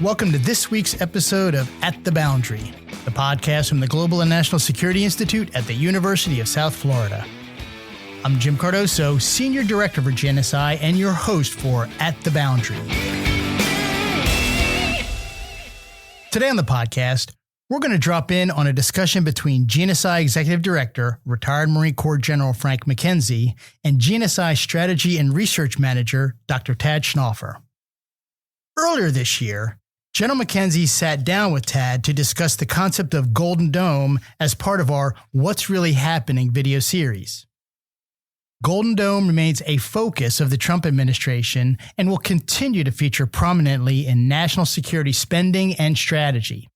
Welcome to this week's episode of At the Boundary, the podcast from the Global and National Security Institute at the University of South Florida. I'm Jim Cardoso, Senior Director for GNSI and your host for At the Boundary. Today on the podcast, we're going to drop in on a discussion between GNSI Executive Director, retired Marine Corps General Frank McKenzie, and GNSI Strategy and Research Manager, Dr. Tad Schnaufer. Earlier this year, General McKenzie sat down with Tad to discuss the concept of Golden Dome as part of our What's Really Happening video series. Golden Dome remains a focus of the Trump administration and will continue to feature prominently in national security spending and strategy.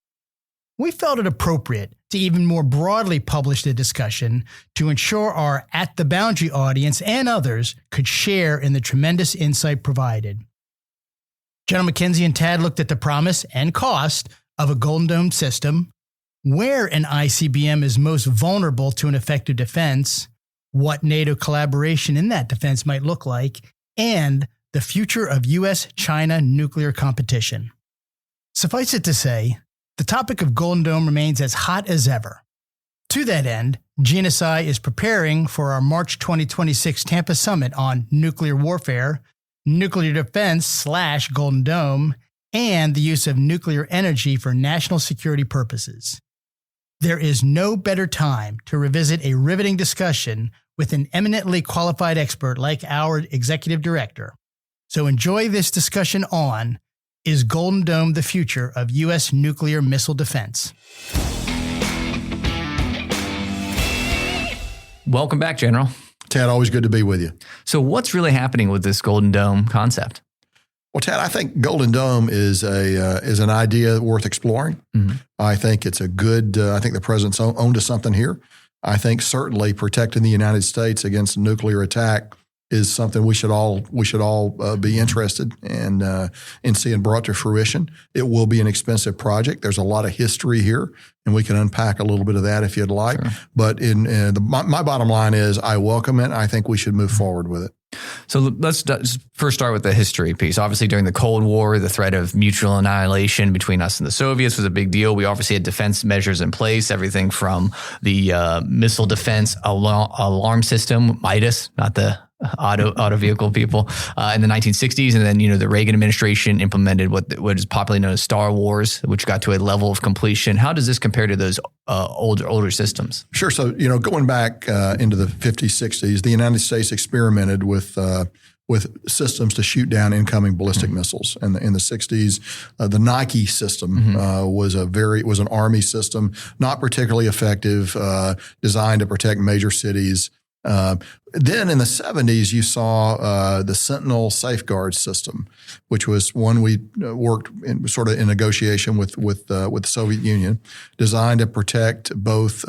We felt it appropriate to even more broadly publish the discussion to ensure our At the Boundary audience and others could share in the tremendous insight provided. General McKenzie and Tad looked at the promise and cost of a Golden Dome system, where an ICBM is most vulnerable to an effective defense, what NATO collaboration in that defense might look like, and the future of U.S.-China nuclear competition. Suffice it to say, the topic of Golden Dome remains as hot as ever. To that end, GNSI is preparing for our March 2026 Tampa Summit on nuclear warfare, nuclear defense / Golden Dome, and the use of nuclear energy for national security purposes. There is no better time to revisit a riveting discussion with an eminently qualified expert like our executive director. So enjoy this discussion on, is Golden Dome the future of U.S. nuclear missile defense? Welcome back, General. Tad, always good to be with you. So what's really happening with this Golden Dome concept? Well, Tad, I think Golden Dome is an idea worth exploring. Mm-hmm. I think it's a good, I think the president's onto something here. I think certainly protecting the United States against a nuclear attack is something we should all be interested in seeing brought to fruition. It will be an expensive project. There's a lot of history here, and we can unpack a little bit of that if you'd like. Sure. But my bottom line is I welcome it. I think we should move forward with it. So let's first start with the history piece. Obviously, during the Cold War, the threat of mutual annihilation between us and the Soviets was a big deal. We obviously had defense measures in place, everything from the missile defense alarm system, MIDAS, not the auto vehicle people, in the 1960s. And then, the Reagan administration implemented what is popularly known as Star Wars, which got to a level of completion. How does this compare to those older systems? Sure. So, going back into the 50s, 60s, the United States experimented with systems to shoot down incoming ballistic missiles. And in the 60s, the Nike system was an Army system, not particularly effective, designed to protect major cities. Then in the 70s, you saw the Sentinel safeguard system, which was one we worked in negotiation with the Soviet Union, designed to protect both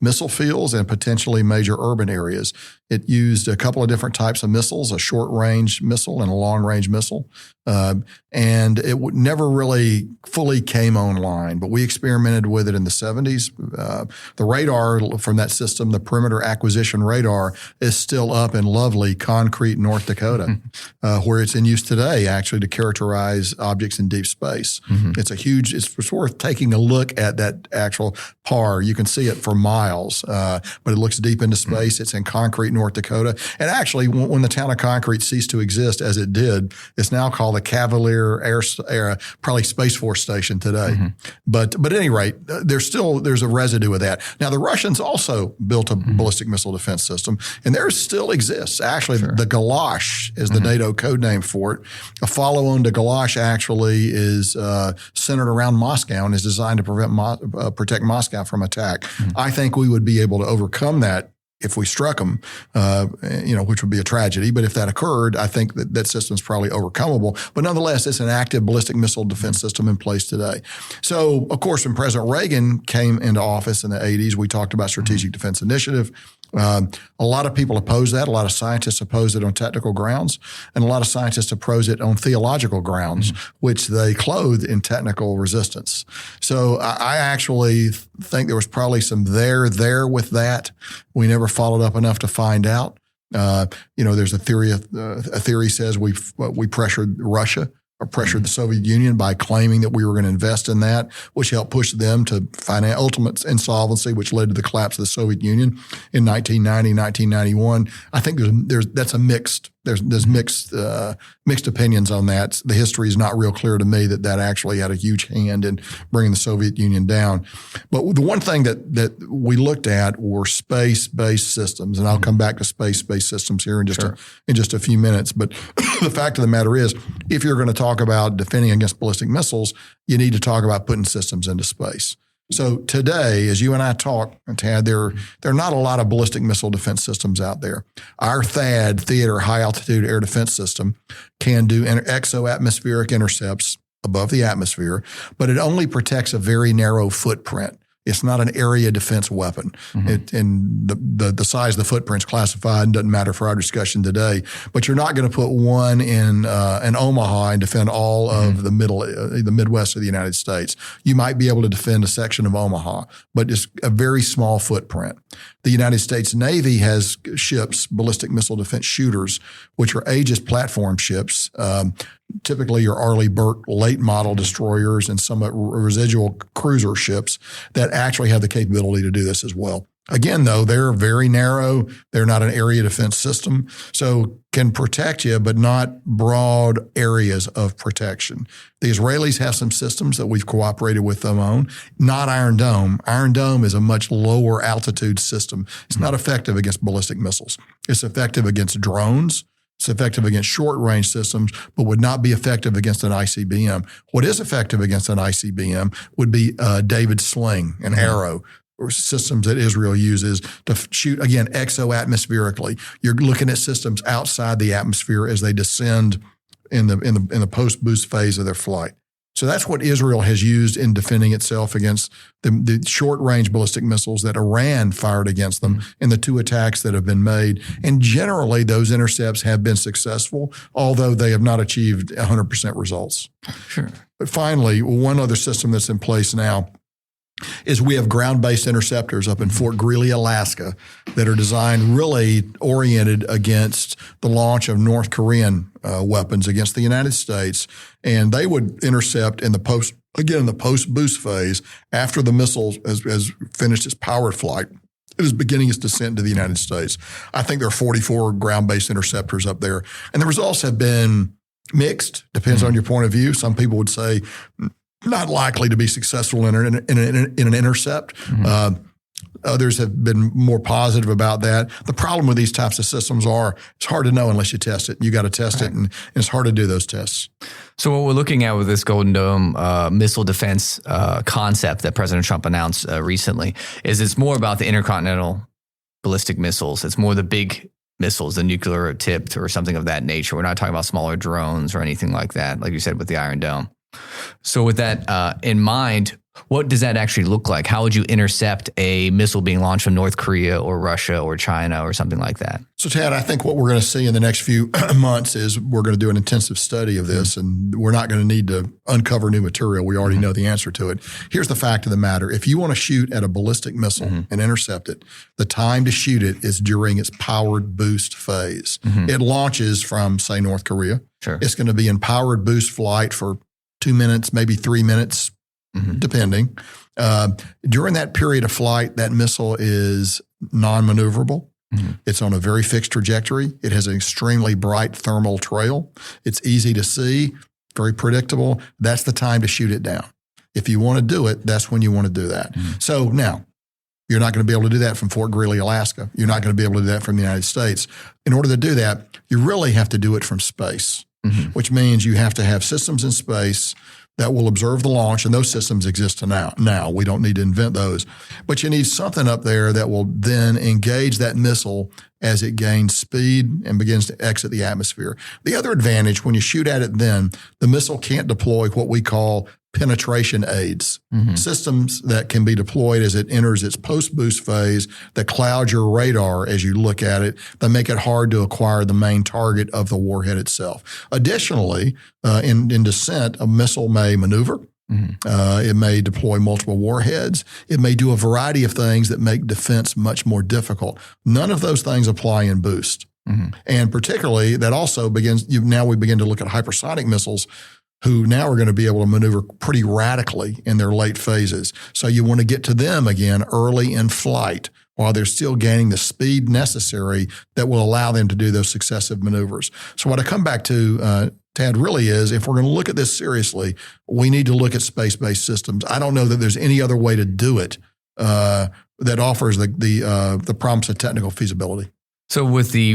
missile fields and potentially major urban areas. It used a couple of different types of missiles, a short-range missile and a long-range missile, and it never really fully came online, but we experimented with it in the 70s. The radar from that system, the perimeter acquisition radar, is still up in lovely concrete North Dakota, where it's in use today, actually, to characterize objects in deep space. Mm-hmm. It's worth taking a look at that actual PAR. You can see it for miles, but it looks deep into space. Mm-hmm. It's in concrete North Dakota. And actually, when the town of Concrete ceased to exist, as it did, it's now called the Cavalier Air probably Space Force Station today. Mm-hmm. But at any rate, there's a residue of that. Now, the Russians also built a ballistic missile defense system, and theirs still exists. Actually, the Galash is the NATO code name for it. A follow-on to Galash actually is centered around Moscow and is designed to protect Moscow from attack. I think we would be able to overcome that if we struck them, which would be a tragedy. But if that occurred, I think that system is probably overcomable. But nonetheless, it's an active ballistic missile defense system in place today. So, of course, when President Reagan came into office in the 80s, we talked about Strategic Defense Initiative. A lot of people oppose that. A lot of scientists oppose it on technical grounds, and a lot of scientists oppose it on theological grounds, which they clothe in technical resistance. So I actually think there was probably some there with that. We never followed up enough to find out. There's a theory says we pressured Russia pressured the Soviet Union by claiming that we were going to invest in that, which helped push them to ultimate insolvency, which led to the collapse of the Soviet Union in 1990, 1991. I think that's a mixed. There's mixed opinions on that. The history is not real clear to me that actually had a huge hand in bringing the Soviet Union down. But the one thing that we looked at were space-based systems, and I'll come back to space-based systems here in just a few minutes. But the fact of the matter is, if you're going to talk about defending against ballistic missiles, you need to talk about putting systems into space. So today, as you and I talk, Tad, there are not a lot of ballistic missile defense systems out there. Our THAAD, Theater High Altitude Air Defense System, can do exo-atmospheric intercepts above the atmosphere, but it only protects a very narrow footprint. It's not an area defense weapon. And the size of the footprint's classified and doesn't matter for our discussion today. But you're not going to put one in Omaha and defend all of the Midwest of the United States. You might be able to defend a section of Omaha, but it's a very small footprint. The United States Navy has ships, ballistic missile defense shooters, which are Aegis platform ships. Typically your Arleigh Burke late model destroyers and some residual cruiser ships that actually have the capability to do this as well. Again, though, they're very narrow. They're not an area defense system, so can protect you, but not broad areas of protection. The Israelis have some systems that we've cooperated with them on, not Iron Dome. Iron Dome is a much lower altitude system. It's not effective against ballistic missiles. It's effective against drones. It's effective against short-range systems, but would not be effective against an ICBM. What is effective against an ICBM would be David's Sling, an arrow, or systems that Israel uses to shoot, again, exo-atmospherically. You're looking at systems outside the atmosphere as they descend in the post-boost phase of their flight. So that's what Israel has used in defending itself against the short-range ballistic missiles that Iran fired against them in the two attacks that have been made. And generally, those intercepts have been successful, although they have not achieved 100% results. Sure. But finally, one other system that's in place now is we have ground-based interceptors up in Fort Greely, Alaska, that are designed really oriented against the launch of North Korean weapons against the United States. And they would intercept in the post-boost phase after the missile has finished its powered flight. It is beginning its descent to the United States. I think there are 44 ground-based interceptors up there. And the results have been mixed, depends on your point of view. Some people would say not likely to be successful in an intercept. Others have been more positive about that. The problem with these types of systems it's hard to know unless you test it. You got to test it, and it's hard to do those tests. So what we're looking at with this Golden Dome missile defense concept that President Trump announced recently is it's more about the intercontinental ballistic missiles. It's more the big missiles, the nuclear tipped or something of that nature. We're not talking about smaller drones or anything like that, like you said with the Iron Dome. So with that in mind, what does that actually look like? How would you intercept a missile being launched from North Korea or Russia or China or something like that? So, Tad, I think what we're going to see in the next few months is we're going to do an intensive study of this, and we're not going to need to uncover new material. We already know the answer to it. Here's the fact of the matter. If you want to shoot at a ballistic missile and intercept it, the time to shoot it is during its powered boost phase. It launches from, say, North Korea. Sure. It's going to be in powered boost flight for 2 minutes, maybe 3 minutes, depending. During that period of flight, that missile is non-maneuverable. It's on a very fixed trajectory. It has an extremely bright thermal trail. It's easy to see, very predictable. That's the time to shoot it down. If you want to do it, that's when you want to do that. So now, you're not going to be able to do that from Fort Greely, Alaska. You're not going to be able to do that from the United States. In order to do that, you really have to do it from space. Which means you have to have systems in space that will observe the launch, and those systems exist now. We don't need to invent those. But you need something up there that will then engage that missile as it gains speed and begins to exit the atmosphere. The other advantage, when you shoot at it then, the missile can't deploy what we call penetration aids, systems that can be deployed as it enters its post-boost phase that cloud your radar as you look at it, that make it hard to acquire the main target of the warhead itself. Additionally, in descent, a missile may maneuver. It may deploy multiple warheads. It may do a variety of things that make defense much more difficult. None of those things apply in boost. And particularly, that also begins, now we begin to look at hypersonic missiles. who now are going to be able to maneuver pretty radically in their late phases. So you want to get to them again early in flight while they're still gaining the speed necessary that will allow them to do those successive maneuvers. So what I come back to, Tad, really is, if we're going to look at this seriously, we need to look at space-based systems. I don't know that there's any other way to do it that offers the promise of technical feasibility. So with the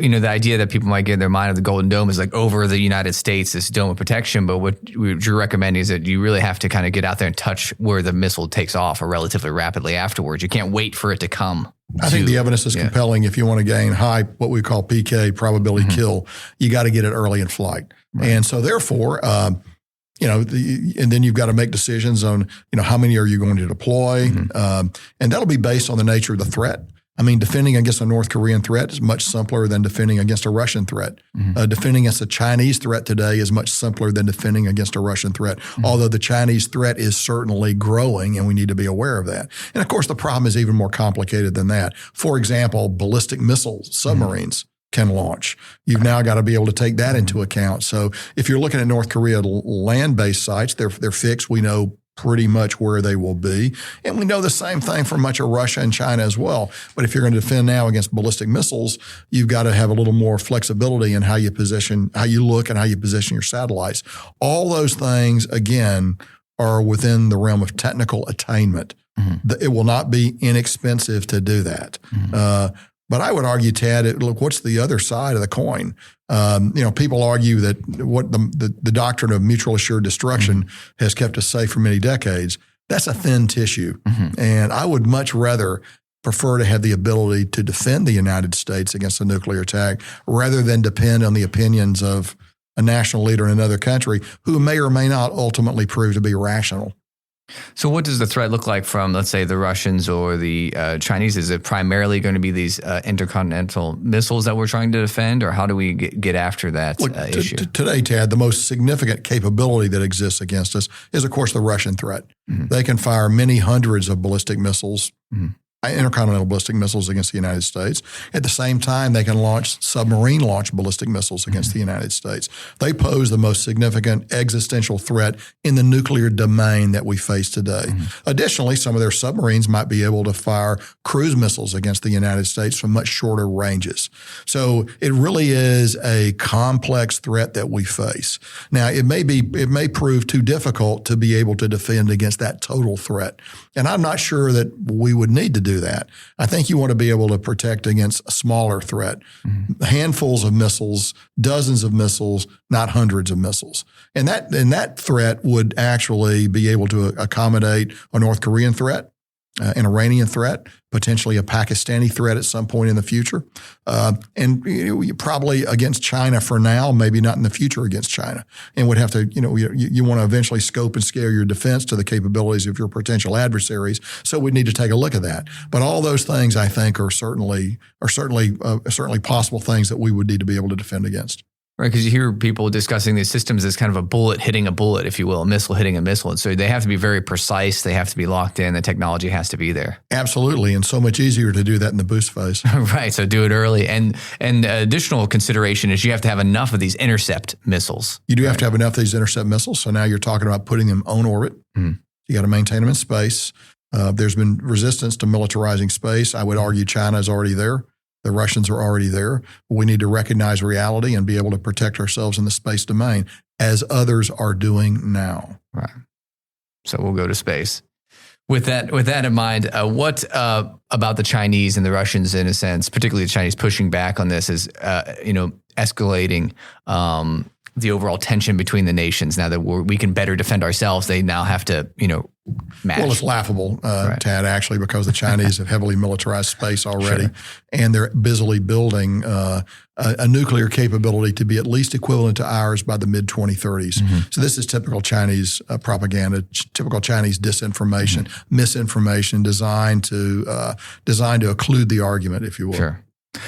idea that people might get in their mind of the Golden Dome is like over the United States, this dome of protection. But what you're recommending is that you really have to kind of get out there and touch where the missile takes off or relatively rapidly afterwards. You can't wait for it to come. I think the evidence is compelling. If you want to gain high, what we call PK, probability kill, you got to get it early in flight. Right. And so therefore, and then you've got to make decisions on, how many are you going to deploy? And that'll be based on the nature of the threat. I mean, defending against a North Korean threat is much simpler than defending against a Russian threat. Defending against a Chinese threat today is much simpler than defending against a Russian threat, although the Chinese threat is certainly growing, and we need to be aware of that. And of course, the problem is even more complicated than that. For example, ballistic missile submarines can launch. You've now got to be able to take that into account. So if you're looking at North Korea land-based sites, they're fixed. We know pretty much where they will be. And we know the same thing for much of Russia and China as well. But if you're going to defend now against ballistic missiles, you've got to have a little more flexibility in how you look and how you position your satellites. All those things, again, are within the realm of technical attainment. It will not be inexpensive to do that. But I would argue, Tad, look, what's the other side of the coin? People argue that what the doctrine of mutual assured destruction has kept us safe for many decades. That's a thin tissue. And I would much rather prefer to have the ability to defend the United States against a nuclear attack rather than depend on the opinions of a national leader in another country who may or may not ultimately prove to be rational. So what does the threat look like from, let's say, the Russians or the Chinese? Is it primarily going to be these intercontinental missiles that we're trying to defend, or how do we get after that issue? Today, Tad, the most significant capability that exists against us is, of course, the Russian threat. They can fire many hundreds of ballistic missiles, intercontinental ballistic missiles against the United States. At the same time, they can launch submarine-launched ballistic missiles against the United States. They pose the most significant existential threat in the nuclear domain that we face today. Additionally, some of their submarines might be able to fire cruise missiles against the United States from much shorter ranges. So it really is a complex threat that we face. Now, it may prove too difficult to be able to defend against that total threat. And I'm not sure that we would need to do that. I think you want to be able to protect against a smaller threat, handfuls of missiles, dozens of missiles, not hundreds of missiles. And that threat would actually be able to accommodate a North Korean threat, an Iranian threat, potentially a Pakistani threat at some point in the future. And probably against China for now, maybe not in the future against China. And would have to, you want to eventually scope and scale your defense to the capabilities of your potential adversaries. So we need to take a look at that. But all those things, I think, are certainly possible things that we would need to be able to defend against. Right, because you hear people discussing these systems as kind of a bullet hitting a bullet, if you will, a missile hitting a missile. And so they have to be very precise. They have to be locked in. The technology has to be there. Absolutely. And so much easier to do that in the boost phase. Right. So do it early. And additional consideration is you have to have enough of these intercept missiles. You do have to have enough of these intercept missiles. So now you're talking about putting them on orbit. You got to maintain them in space. There's been resistance to militarizing space. I would argue China is already there. The Russians are already there. We need to recognize reality and be able to protect ourselves in the space domain, as others are doing now. Right. So we'll go to space. With that in mind, what about the Chinese and the Russians, in a sense, particularly the Chinese pushing back on this, is escalating the overall tension between the nations? Now that we can better defend ourselves, they now have to match. Well, it's laughable, Tad, actually, because the Chinese have heavily militarized space already, and they're busily building a nuclear capability to be at least equivalent to ours by the mid-2030s. So this is typical Chinese propaganda, typical Chinese disinformation, misinformation designed to occlude the argument, if you will. Sure.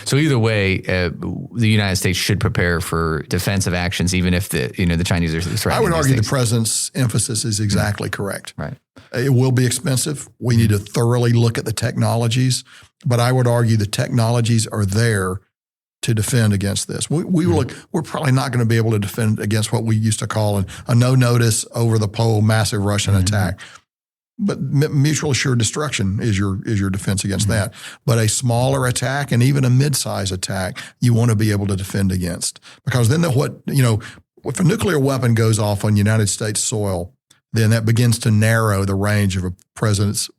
So either way, the United States should prepare for defensive actions, even if the Chinese are threatening. I would argue the president's emphasis is exactly correct. Right. It will be expensive. We need to thoroughly look at the technologies, but I would argue the technologies are there to defend against this. We're probably not going to be able to defend against what we used to call a no notice over the pole massive Russian attack. But mutual assured destruction is your defense against that. But a smaller attack and even a mid-size attack, you want to be able to defend against, because then if a nuclear weapon goes off on United States soil, then that begins to narrow the range of a president's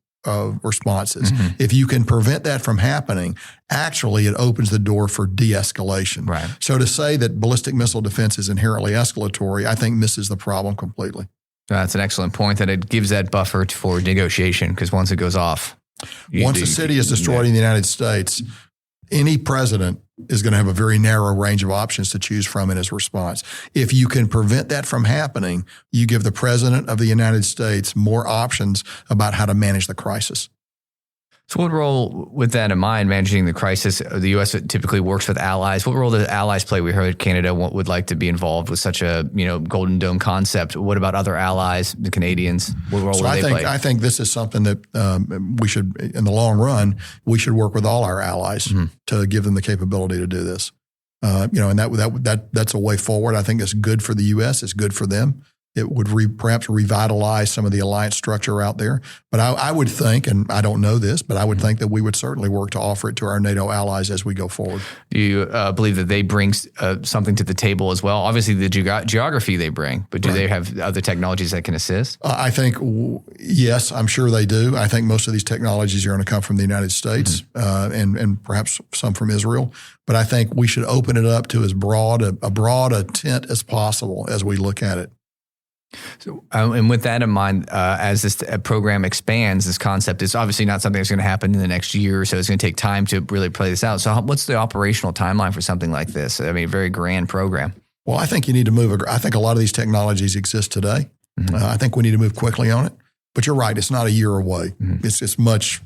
responses. If you can prevent that from happening, actually it opens the door for de-escalation. Right. So to say that ballistic missile defense is inherently escalatory, I think misses the problem completely. That's an excellent point, that it gives that buffer for negotiation, because once it goes off. Once a city is destroyed in the United States, any president is going to have a very narrow range of options to choose from in his response. If you can prevent that from happening, you give the president of the United States more options about how to manage the crisis. So what role, with that in mind, managing the crisis, the U.S. typically works with allies. What role do allies play? We heard Canada would like to be involved with such a Golden Dome concept. What about other allies, the Canadians? What role do they play? I think this is something that we should, in the long run, we should work with all our allies to give them the capability to do this. And that's a way forward. I think it's good for the U.S. It's good for them. It would perhaps revitalize some of the alliance structure out there. But I would think, and I don't know this, but I would think that we would certainly work to offer it to our NATO allies as we go forward. Do you believe that they bring something to the table as well? Obviously, the geography they bring, but do they have other technologies that can assist? I think, yes, I'm sure they do. I think most of these technologies are going to come from the United States and perhaps some from Israel. But I think we should open it up to as broad a tent as possible as we look at it. So, and with that in mind, as this program expands, this concept is obviously not something that's going to happen in the next year or so. It's going to take time to really play this out. So what's the operational timeline for something like this? I mean, a very grand program. Well, I think you need to move. I think a lot of these technologies exist today. I think we need to move quickly on it. But you're right; it's not a year away. It's much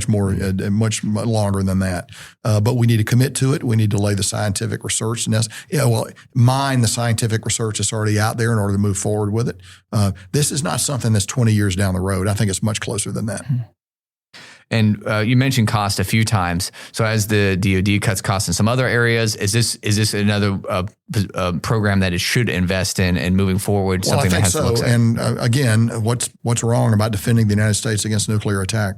more, much longer than that. But we need to commit to it. We need to lay the scientific research, mine the scientific research that's already out there in order to move forward with it. This is not something that's 20 years down the road. I think it's much closer than that. And you mentioned cost a few times. So as the DoD cuts costs in some other areas, is this another program that it should invest in and moving forward? Well, something I think that has so. to look at? And again, what's wrong about defending the United States against nuclear attack?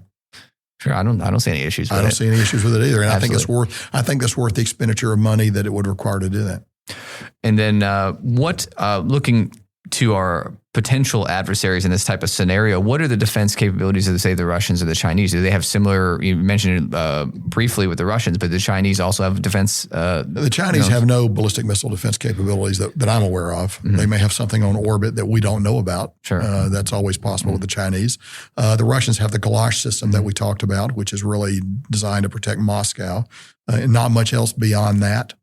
Sure, I don't see any issues with it. I don't see any issues with it either. And Absolutely. I think it's worth the expenditure of money that it would require to do that. And then looking to our potential adversaries in this type of scenario, what are the defense capabilities of, say, the Russians or the Chinese? Do they have similar, you mentioned briefly with the Russians, but the Chinese also have defense? The Chinese have no ballistic missile defense capabilities that I'm aware of. They may have something on orbit that we don't know about. Sure. That's always possible with the Chinese. The Russians have the Kalash system that we talked about, which is really designed to protect Moscow, and not much else beyond that.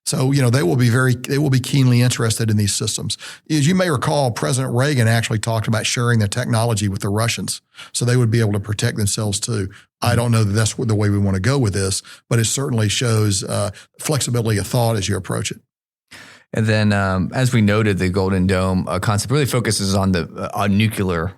So, they will be keenly interested in these systems. As you may recall, President Reagan actually talked about sharing the technology with the Russians so they would be able to protect themselves too. I don't know that that's the way we want to go with this, but it certainly shows flexibility of thought as you approach it. And then, as we noted, the Golden Dome concept really focuses on the nuclear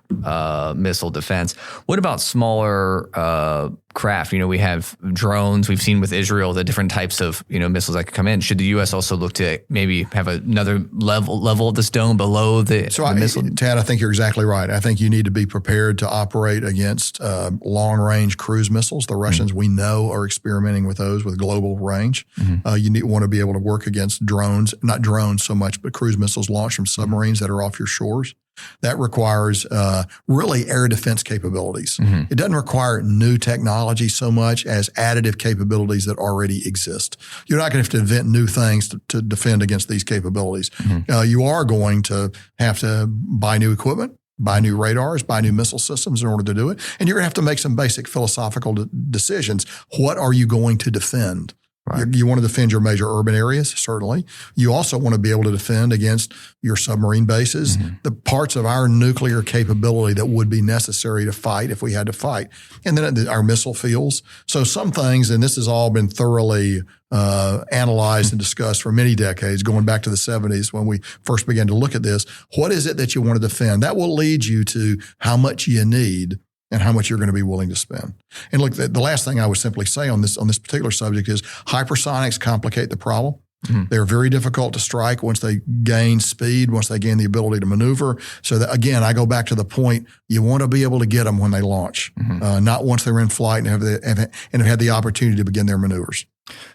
missile defense. What about smaller craft? We have drones. We've seen with Israel the different types of missiles that could come in. Should the U.S. also look to maybe have another level of this dome below the missile? Tad, I think you're exactly right. I think you need to be prepared to operate against long-range cruise missiles. The Russians, we know, are experimenting with those with global range. You want to be able to work against drones, not drones so much, but cruise missiles launched from submarines that are off your shores. That requires really air defense capabilities. It doesn't require new technology so much as additive capabilities that already exist. You're not going to have to invent new things to defend against these capabilities. You are going to have to buy new equipment, buy new radars, buy new missile systems in order to do it. And you're going to have to make some basic philosophical decisions. What are you going to defend? Right. You want to defend your major urban areas, certainly. You also want to be able to defend against your submarine bases, the parts of our nuclear capability that would be necessary to fight if we had to fight, and then our missile fields. So some things, and this has all been thoroughly analyzed and discussed for many decades, going back to the 70s when we first began to look at this. What is it that you want to defend? That will lead you to how much you need. and how much you're going to be willing to spend. And look, the last thing I would simply say on this particular subject is hypersonics complicate the problem. They're very difficult to strike once they gain speed, once they gain the ability to maneuver. So that, again, I go back to the point, you want to be able to get them when they launch, not once they're in flight and have had the opportunity to begin their maneuvers.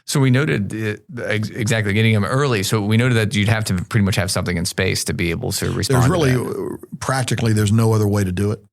So we noted exactly getting them early. So we noted that you'd have to pretty much have something in space to be able to respond. There's really, practically, there's no other way to do it.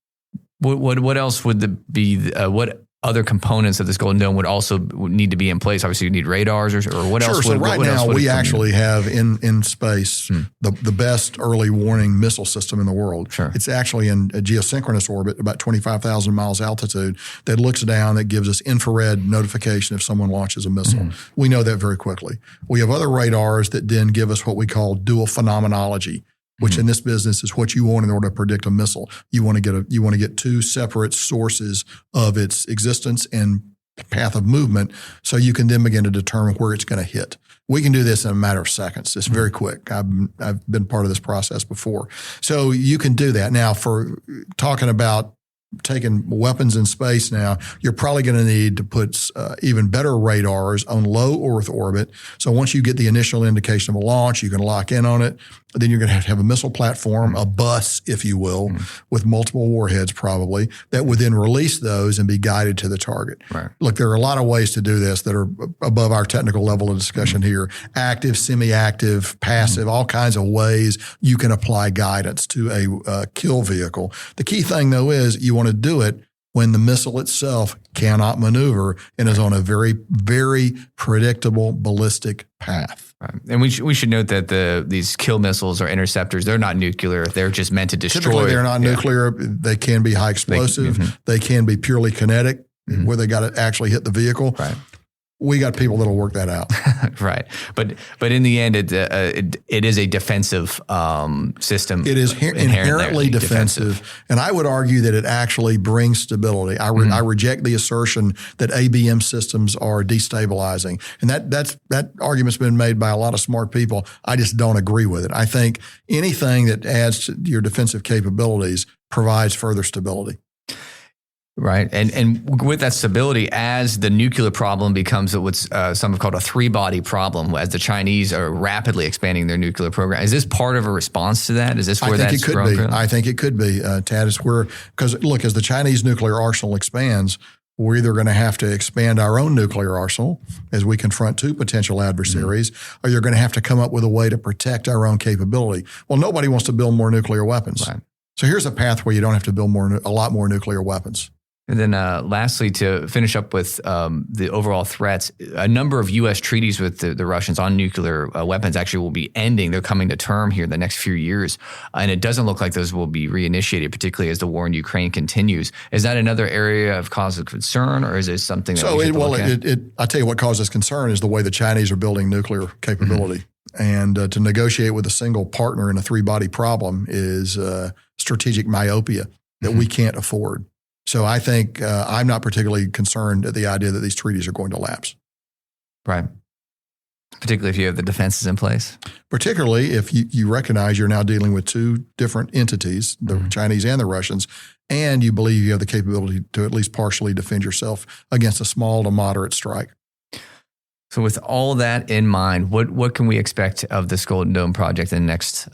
What else would be? What other components of this Golden Dome would also need to be in place? Obviously, you need radars or what else? Sure. So right now, we actually have in space the best early warning missile system in the world. Sure. It's actually in a geosynchronous orbit, about 25,000 miles altitude, that looks down, that gives us infrared notification if someone launches a missile. We know that very quickly. We have other radars that then give us what we call dual phenomenology, which in this business is what you want in order to predict a missile. You want to get two separate sources of its existence and path of movement, so you can then begin to determine where it's going to hit. We can do this in a matter of seconds. It's very quick. I've been part of this process before. So you can do that. Now, for talking about taking weapons in space now, you're probably going to need to put even better radars on low Earth orbit. So once you get the initial indication of a launch, you can lock in on it. Then you're going to have a missile platform, a bus, if you will, with multiple warheads probably, that would then release those and be guided to the target. Right. Look, there are a lot of ways to do this that are above our technical level of discussion here. Active, semi-active, passive, all kinds of ways you can apply guidance to a kill vehicle. The key thing, though, is you want to do it when the missile itself cannot maneuver and is on a very, very predictable ballistic path. Right. And we should note that these kill missiles or interceptors, they're not nuclear. They're just meant to destroy. Typically, they're not nuclear. They can be high explosive. They can be purely kinetic, where they got to actually hit the vehicle. Right. We got people that'll work that out. Right. But in the end, it is a defensive system. It is inherently defensive. And I would argue that it actually brings stability. I reject the assertion that ABM systems are destabilizing. And that argument's been made by a lot of smart people. I just don't agree with it. I think anything that adds to your defensive capabilities provides further stability. Right. And with that stability, as the nuclear problem becomes what's some have called a three-body problem, as the Chinese are rapidly expanding their nuclear program, is this part of a response to that? Is this where that's grown? I think it could be, Tad. It's where, because look, as the Chinese nuclear arsenal expands, we're either going to have to expand our own nuclear arsenal as we confront two potential adversaries, or you're going to have to come up with a way to protect our own capability. Well, nobody wants to build more nuclear weapons. Right. So here's a path where you don't have to build a lot more nuclear weapons. And then lastly, to finish up with the overall threats, a number of U.S. treaties with the Russians on nuclear weapons actually will be ending. They're coming to term here in the next few years. And it doesn't look like those will be reinitiated, particularly as the war in Ukraine continues. Is that another area of cause of concern, or is it something that we should look at? I tell you what causes concern is the way the Chinese are building nuclear capability. And to negotiate with a single partner in a three-body problem is strategic myopia that we can't afford. So I think I'm not particularly concerned at the idea that these treaties are going to lapse. Right. Particularly if you have the defenses in place. Particularly if you recognize you're now dealing with two different entities, the Chinese and the Russians, and you believe you have the capability to at least partially defend yourself against a small to moderate strike. So with all that in mind, what can we expect of this Golden Dome project in the next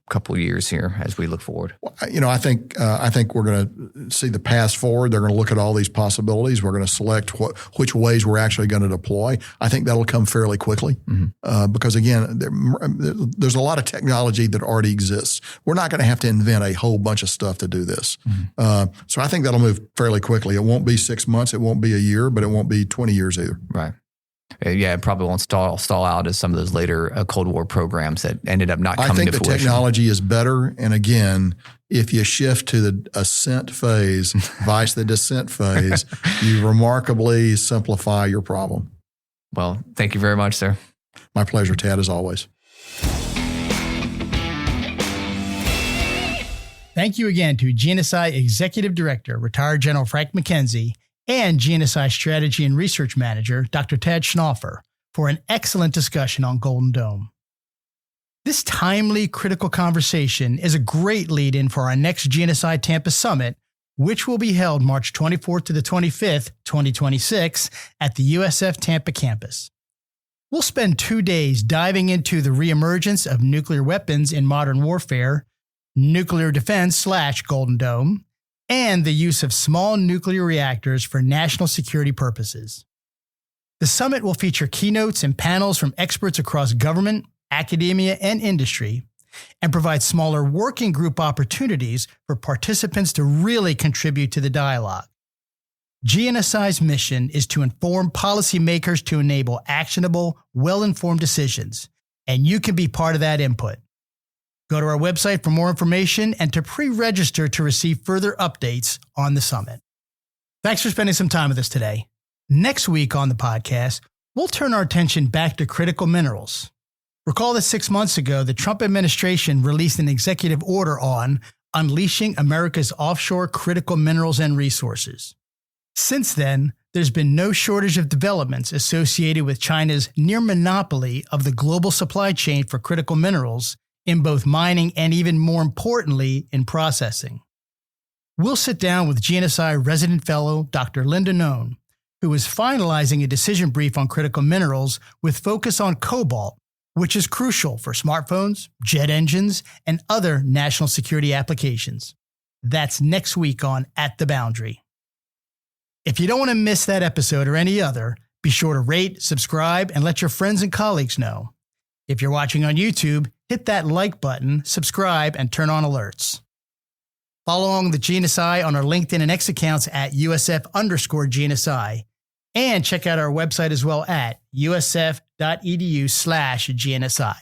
couple of years here as we look forward? Well, I think we're going to see the path forward. They're going to look at all these possibilities. We're going to select which ways we're actually going to deploy. I think that'll come fairly quickly because, again, there's a lot of technology that already exists. We're not going to have to invent a whole bunch of stuff to do this. So I think that'll move fairly quickly. It won't be 6 months. It won't be a year, but it won't be 20 years either. Right. Yeah, it probably won't stall out as some of those later Cold War programs that ended up not coming to fruition. I think the technology is better. And again, if you shift to the ascent phase, vice the descent phase, you remarkably simplify your problem. Well, thank you very much, sir. My pleasure, Tad, as always. Thank you again to GNSI Executive Director, retired General Frank McKenzie, and GNSI Strategy and Research Manager, Dr. Tad Schnaufer, for an excellent discussion on Golden Dome. This timely, critical conversation is a great lead-in for our next GNSI Tampa Summit, which will be held March 24th to the 25th, 2026 at the USF Tampa campus. We'll spend 2 days diving into the reemergence of nuclear weapons in modern warfare, nuclear defense/Golden Dome, and the use of small nuclear reactors for national security purposes. The summit will feature keynotes and panels from experts across government, academia, and industry, and provide smaller working group opportunities for participants to really contribute to the dialogue. GNSI's mission is to inform policymakers to enable actionable, well-informed decisions, and you can be part of that input. Go to our website for more information and to pre-register to receive further updates on the summit. Thanks for spending some time with us today. Next week on the podcast, we'll turn our attention back to critical minerals. Recall that 6 months ago, the Trump administration released an executive order on unleashing America's offshore critical minerals and resources. Since then, there's been no shortage of developments associated with China's near monopoly of the global supply chain for critical minerals in both mining and, even more importantly, in processing. We'll sit down with GNSI resident fellow Dr. Linda Nohn, who is finalizing a decision brief on critical minerals with focus on cobalt, which is crucial for smartphones, jet engines, and other national security applications. That's next week on At the Boundary. If you don't want to miss that episode or any other, be sure to rate, subscribe, and let your friends and colleagues know. If you're watching on YouTube, hit that like button, subscribe, and turn on alerts. Follow along the GNSI on our LinkedIn and X accounts at USF_GNSI. And check out our website as well at usf.edu/GNSI.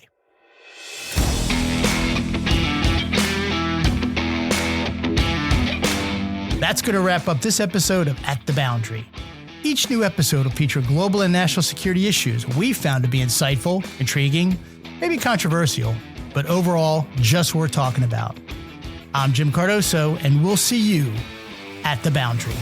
That's going to wrap up this episode of At the Boundary. Each new episode will feature global and national security issues we found to be insightful, intriguing, maybe controversial, but overall just worth talking about. I'm Jim Cardoso, and we'll see you at the Boundary.